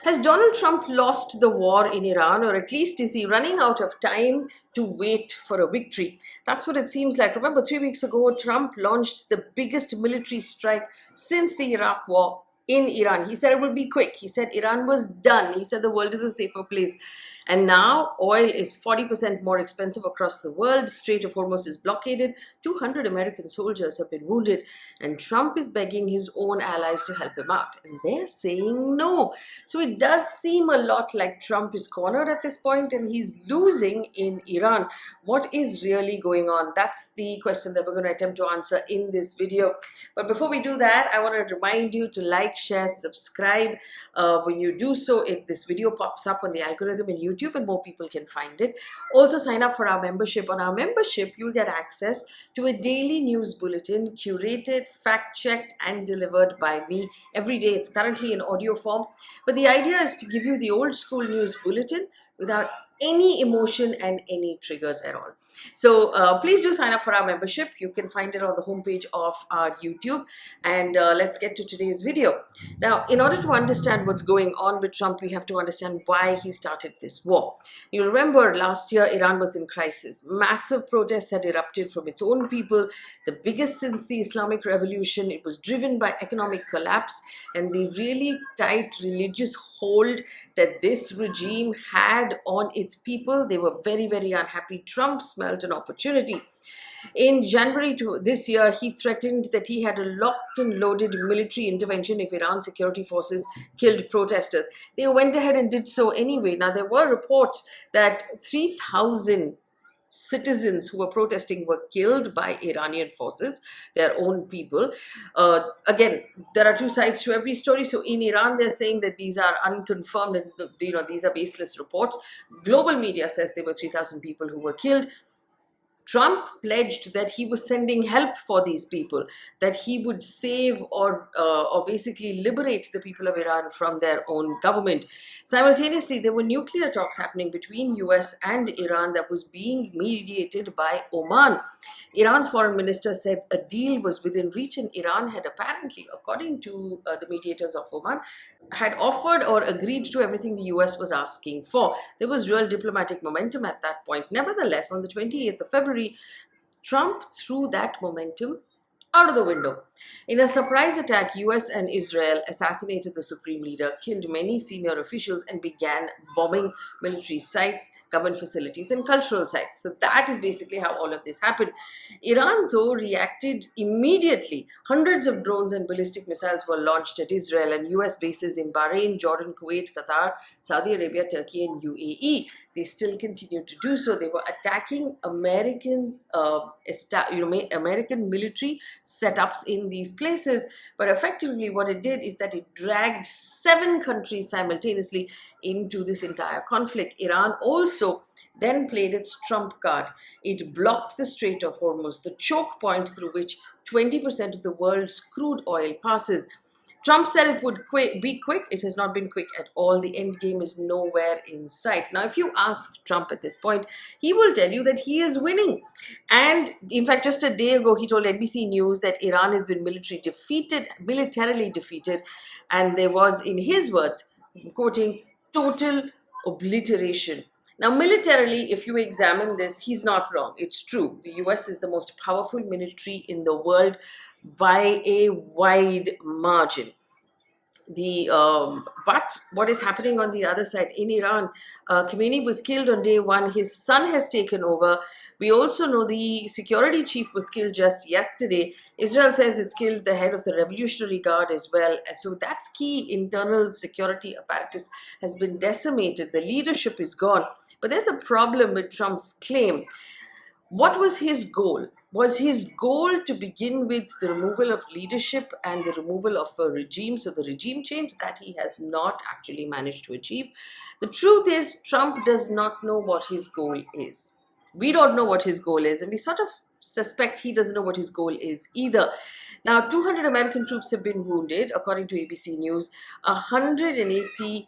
Has Donald Trump lost the war in Iran, or at least is he running out of time to wait for a victory? That's what it seems like. Remember, 3 weeks ago, Trump launched the biggest military strike since the Iraq war in Iran. He said it would be quick. He said Iran was done. He said the world is a safer place. And now oil is 40% more expensive across the world. Strait of Hormuz is blockaded. 200 American soldiers have been wounded. And Trump is begging his own allies to help him out. And they're saying no. So it does seem a lot like Trump is cornered at this point and he's losing in Iran. What is really going on? That's the question that we're going to attempt to answer in this video. But before we do that, I want to remind you to like, share, subscribe. When you do so, this video pops up on the algorithm in YouTube and more people can find it. Also sign up for our membership. On our membership, you'll get access to a daily news bulletin curated, fact-checked and delivered by me every day. It's currently in audio form, but the idea is to give you the old school news bulletin without any emotion and any triggers at all. So please do sign up for our membership. You can find it on the homepage of our YouTube. And let's get to today's video. Now, in order to understand what's going on with Trump, we have to understand why he started this war. You remember last year, Iran was in crisis. Massive protests had erupted from its own people, the biggest since the Islamic Revolution. It was driven by economic collapse and the really tight religious hold that this regime had on its people. They were very, very unhappy. Trump smelled an opportunity. In January this year, he threatened that he had a locked and loaded military intervention if Iran's security forces killed protesters. They went ahead and did so anyway. Now, there were reports that 3,000 citizens who were protesting were killed by Iranian forces, their own people. Again, there are two sides to every story. So in Iran, they're saying that these are unconfirmed and these are baseless reports. Global media says there were 3,000 people who were killed. Trump pledged that he was sending help for these people, that he would save or basically liberate the people of Iran from their own government. Simultaneously, there were nuclear talks happening between US and Iran that was being mediated by Oman. Iran's foreign minister said a deal was within reach, and Iran had apparently, according to the mediators of Oman, had offered or agreed to everything the US was asking for. There was real diplomatic momentum at that point. Nevertheless, on the 28th of February, Trump threw that momentum out of the window. In a surprise attack, US and Israel assassinated the supreme leader, killed many senior officials, and began bombing military sites, government facilities, and cultural sites. So that is basically how all of this happened. Iran, though, reacted immediately. Hundreds of drones and ballistic missiles were launched at Israel and US bases in Bahrain, Jordan, Kuwait, Qatar, Saudi Arabia, Turkey, and UAE. They still continue to do so. They were attacking American military setups in these places. But effectively what it did is that it dragged 7 countries simultaneously into this entire conflict. Iran also then played its trump card. It blocked the Strait of Hormuz, the choke point through which 20% of the world's crude oil passes. Trump said it would be quick. It has not been quick at all. The end game is nowhere in sight. Now, if you ask Trump at this point, he will tell you that he is winning. And in fact, just a day ago, he told NBC News that Iran has been militarily defeated. And there was, in his words, quoting, total obliteration. Now, militarily, if you examine this, he's not wrong. It's true. The US is the most powerful military in the world by a wide margin. But what is happening on the other side in Iran? Khamenei was killed on day 1. His son has taken over. We also know the security chief was killed just yesterday. Israel says it's killed the head of the Revolutionary Guard as well. So that's key. Internal security apparatus has been decimated. The leadership is gone. But there's a problem with Trump's claim. What was his goal? Was his goal to begin with the removal of leadership and the removal of a regime, so the regime change that he has not actually managed to achieve? The truth is, Trump does not know what his goal is. We don't know what his goal is, and we sort of suspect he doesn't know what his goal is either. Now, 200 American troops have been wounded, according to ABC News. 180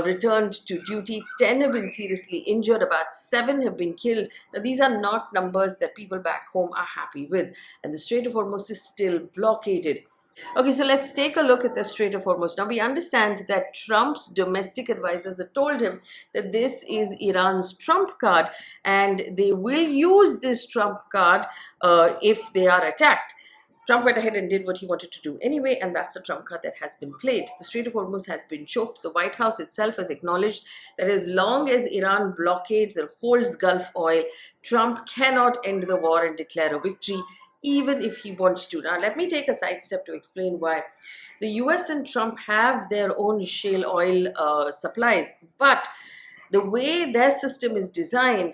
returned to duty. 10 have been seriously injured. About 7 have been killed. Now, these are not numbers that people back home are happy with. And the Strait of Hormuz is still blockaded. Okay, so let's take a look at the Strait of Hormuz. Now, we understand that Trump's domestic advisors had told him that this is Iran's trump card and they will use this trump card if they are attacked. Trump went ahead and did what he wanted to do anyway, and that's the trump card that has been played. The Strait of Hormuz has been choked. The White House itself has acknowledged that as long as Iran blockades or holds Gulf oil, Trump cannot end the war and declare a victory, even if he wants to. Now, let me take a sidestep to explain why. The US and Trump have their own shale oil supplies, but the way their system is designed,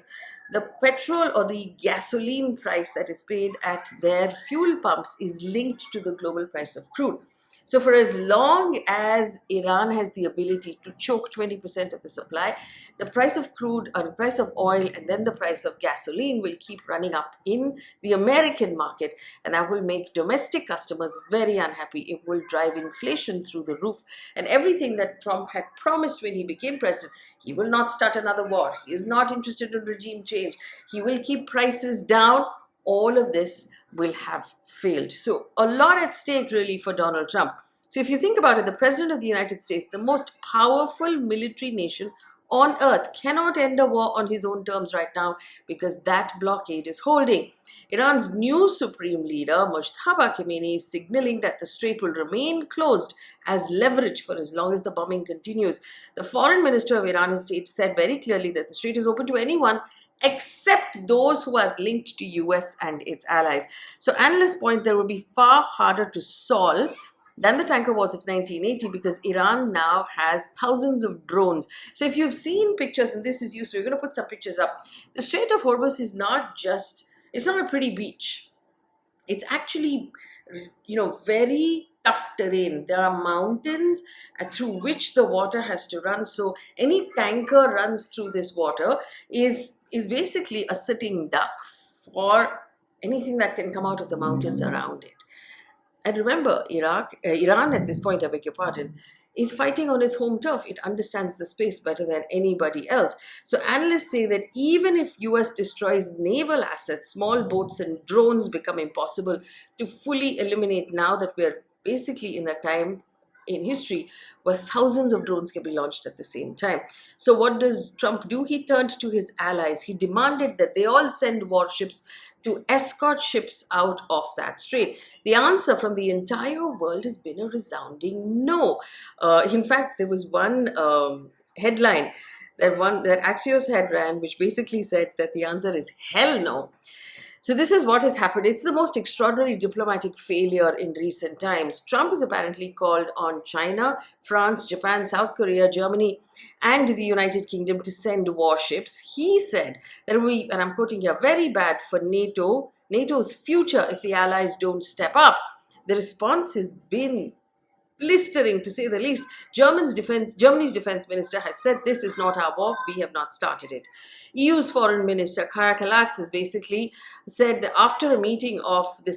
the petrol or the gasoline price that is paid at their fuel pumps is linked to the global price of crude. So, for as long as Iran has the ability to choke 20% of the supply, the price of crude or the price of oil and then the price of gasoline will keep running up in the American market, and that will make domestic customers very unhappy. It will drive inflation through the roof, and everything that Trump had promised when he became president. He will not start another war. He is not interested in regime change. He will keep prices down. All of this will have failed. So, a lot at stake really for Donald Trump. So, if you think about it, the President of the United States, the most powerful military nation on earth, cannot end a war on his own terms right now because that blockade is holding. Iran's new supreme leader, Mujtaba Khamenei, is signaling that the strait will remain closed as leverage for as long as the bombing continues. The foreign minister of Iran has said very clearly that the strait is open to anyone except those who are linked to US and its allies. So analysts point there will be far harder to solve than the tanker wars of 1980 because Iran now has thousands of drones. So if you've seen pictures, and this is useful, we're going to put some pictures up. The Strait of Hormuz is not just, it's not a pretty beach. It's actually, very tough terrain. There are mountains through which the water has to run. So any tanker runs through this water is basically a sitting duck for anything that can come out of the mountains around it. And remember, Iran at this point, I beg your pardon, is fighting on its home turf. It understands the space better than anybody else. So analysts say that even if US destroys naval assets, small boats and drones become impossible to fully eliminate now that we're basically in a time in history where thousands of drones can be launched at the same time. So what does Trump do? He turned to his allies. He demanded that they all send warships to escort ships out of that strait. The answer from the entire world has been a resounding no. In fact, there was one headline that Axios had ran, which basically said that the answer is hell no. So this is what has happened. It's the most extraordinary diplomatic failure in recent times. Trump has apparently called on China, France, Japan, South Korea, Germany, and the United Kingdom to send warships. He said that it will be, and I'm quoting here, very bad for NATO's future if the allies don't step up. The response has been blistering, to say the least. Germany's defense minister has said this is not our war, we have not started it. EU's foreign minister Kaja Kallas has basically said that after a meeting of the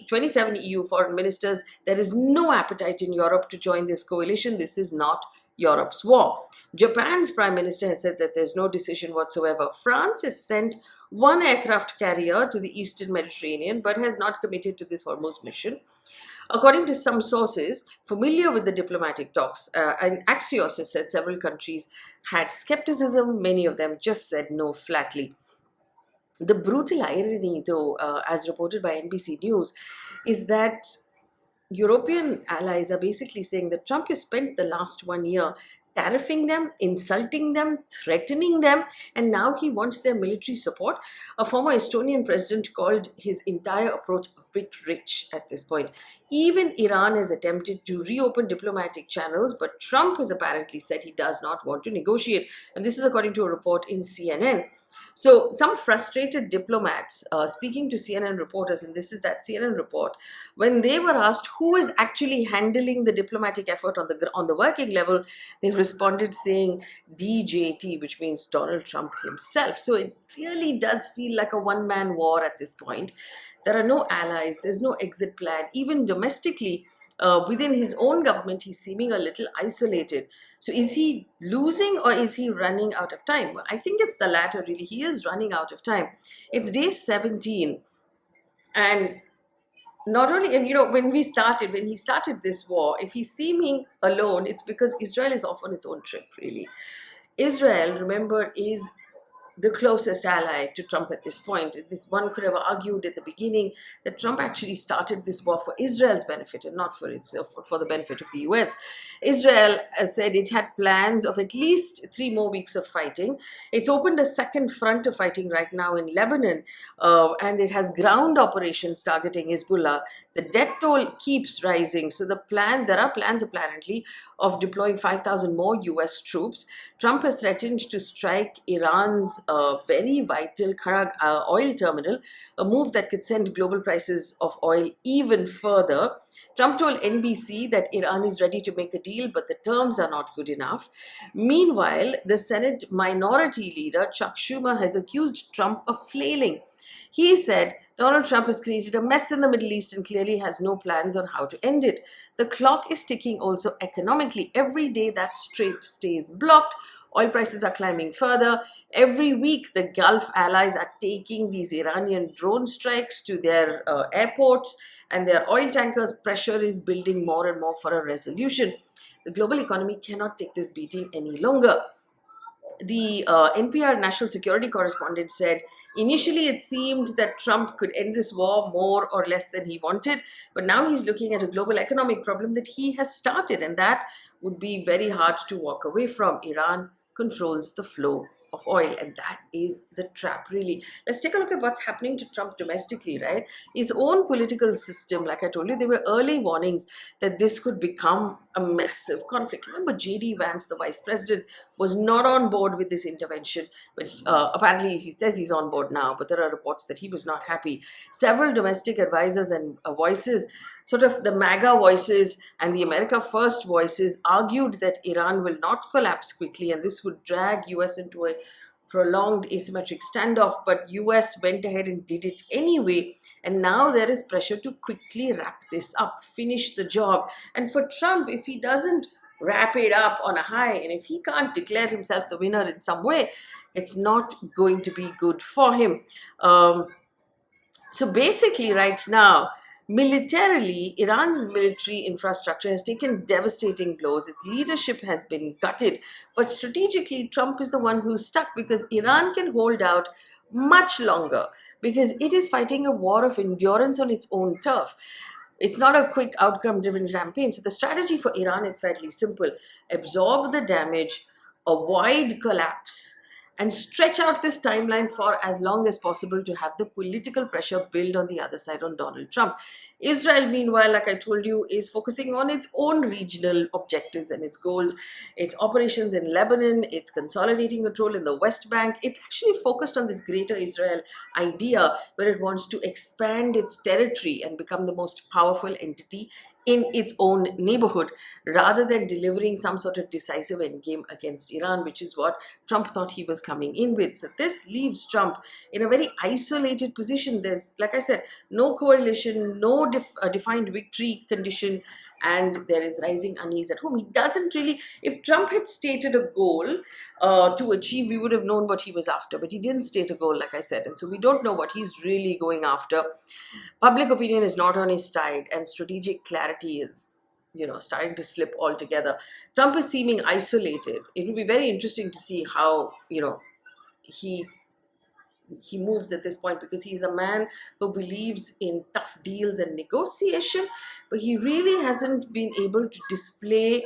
27 EU foreign ministers, there is no appetite in Europe to join this coalition. This is not Europe's war. Japan's prime minister has said that there's no decision whatsoever. France has sent one aircraft carrier to the eastern Mediterranean but has not committed to this Hormuz mission. According to some sources familiar with the diplomatic talks, and Axios has said several countries had skepticism, many of them just said no flatly. The brutal irony, though, as reported by NBC News, is that European allies are basically saying that Trump has spent the last 1 year tariffing them, insulting them, threatening them, and now he wants their military support. A former Estonian president called his entire approach a bit rich at this point. Even Iran has attempted to reopen diplomatic channels, but Trump has apparently said he does not want to negotiate. And this is according to a report in CNN. So some frustrated diplomats speaking to CNN reporters, and this is that CNN report, when they were asked who is actually handling the diplomatic effort on the working level, they responded saying DJT, which means Donald Trump himself. So it really does feel like a one-man war at this point. There are no allies, there's no exit plan. Even domestically, within his own government, he's seeming a little isolated. So is he losing or is he running out of time? Well, I think it's the latter, really. He is running out of time. It's day 17. And not only, and when he started this war, if he's seeming alone, it's because Israel is off on its own trip, really. Israel, remember, is the closest ally to Trump at this point. This one could have argued at the beginning that Trump actually started this war for Israel's benefit and not for itself, for the benefit of the US. Israel said it had plans of at least 3 more weeks of fighting. It's opened a second front of fighting right now in Lebanon, and it has ground operations targeting Hezbollah. The death toll keeps rising. So there are plans apparently of deploying 5,000 more US troops. Trump has threatened to strike Iran's very vital Karag oil terminal, a move that could send global prices of oil even further. Trump told NBC that Iran is ready to make a deal, but the terms are not good enough. Meanwhile, the Senate Minority Leader, Chuck Schumer, has accused Trump of flailing. He said Donald Trump has created a mess in the Middle East and clearly has no plans on how to end it. The clock is ticking also economically. Every day that strait stays blocked, oil prices are climbing further. Every week, the Gulf allies are taking these Iranian drone strikes to their airports and their oil tankers. Pressure is building more and more for a resolution. The global economy cannot take this beating any longer. The NPR national security correspondent said initially it seemed that Trump could end this war more or less than he wanted, but now he's looking at a global economic problem that he has started, and that would be very hard to walk away from. Iran controls the flow of oil, and that is the trap, really. Let's take a look at what's happening to Trump domestically, right? His own political system, like I told you, there were early warnings that this could become a massive conflict. Remember, J.D. Vance, the vice president, was not on board with this intervention, but apparently he says he's on board now, but there are reports that he was not happy. Several domestic advisors and voices, sort of the MAGA voices and the America First voices, argued that Iran will not collapse quickly and this would drag US into a prolonged asymmetric standoff, but US went ahead and did it anyway. And now there is pressure to quickly wrap this up, finish the job. And for Trump, if he doesn't wrap it up on a high, and if he can't declare himself the winner in some way, it's not going to be good for him. So basically right now, militarily, Iran's military infrastructure has taken devastating blows. Its leadership has been gutted. But strategically, Trump is the one who's stuck because Iran can hold out much longer because it is fighting a war of endurance on its own turf. It's not a quick outcome-driven campaign. So the strategy for Iran is fairly simple. Absorb the damage, avoid collapse, and stretch out this timeline for as long as possible to have the political pressure build on the other side on Donald Trump. Israel, meanwhile, like I told you, is focusing on its own regional objectives and its goals. Its operations in Lebanon, it's consolidating control in the West Bank. It's actually focused on this greater Israel idea where it wants to expand its territory and become the most powerful entity in its own neighborhood, rather than delivering some sort of decisive endgame against Iran, which is what Trump thought he was coming in with. So this leaves Trump in a very isolated position. There's, like I said, no coalition, no defined victory condition, and there is rising unease at home. He doesn't really, if Trump had stated a goal to achieve, we would have known what he was after, but he didn't state a goal, like I said, and so we don't know what he's really going after. Public opinion is not on his side, and strategic clarity is, starting to slip altogether. Trump is seeming isolated. It will be very interesting to see how, he moves at this point, because he's a man who believes in tough deals and negotiation, but he really hasn't been able to display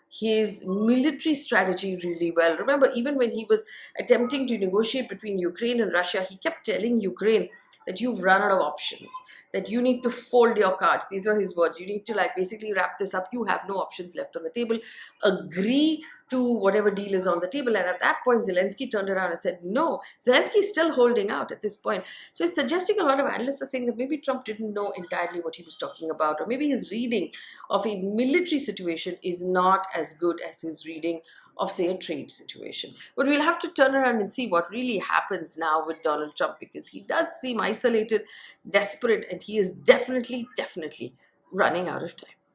his military strategy really well. Remember, even when he was attempting to negotiate between Ukraine and Russia, he kept telling Ukraine that you've run out of options, that you need to fold your cards. These were his words. You need to basically wrap this up. You have no options left on the table. Agree to whatever deal is on the table. And at that point, Zelensky turned around and said, no. Zelensky is still holding out at this point. So it's suggesting, a lot of analysts are saying that maybe Trump didn't know entirely what he was talking about, or maybe his reading of a military situation is not as good as his reading of, say, a trade situation. But we'll have to turn around and see what really happens now with Donald Trump, because he does seem isolated, desperate, and he is definitely running out of time.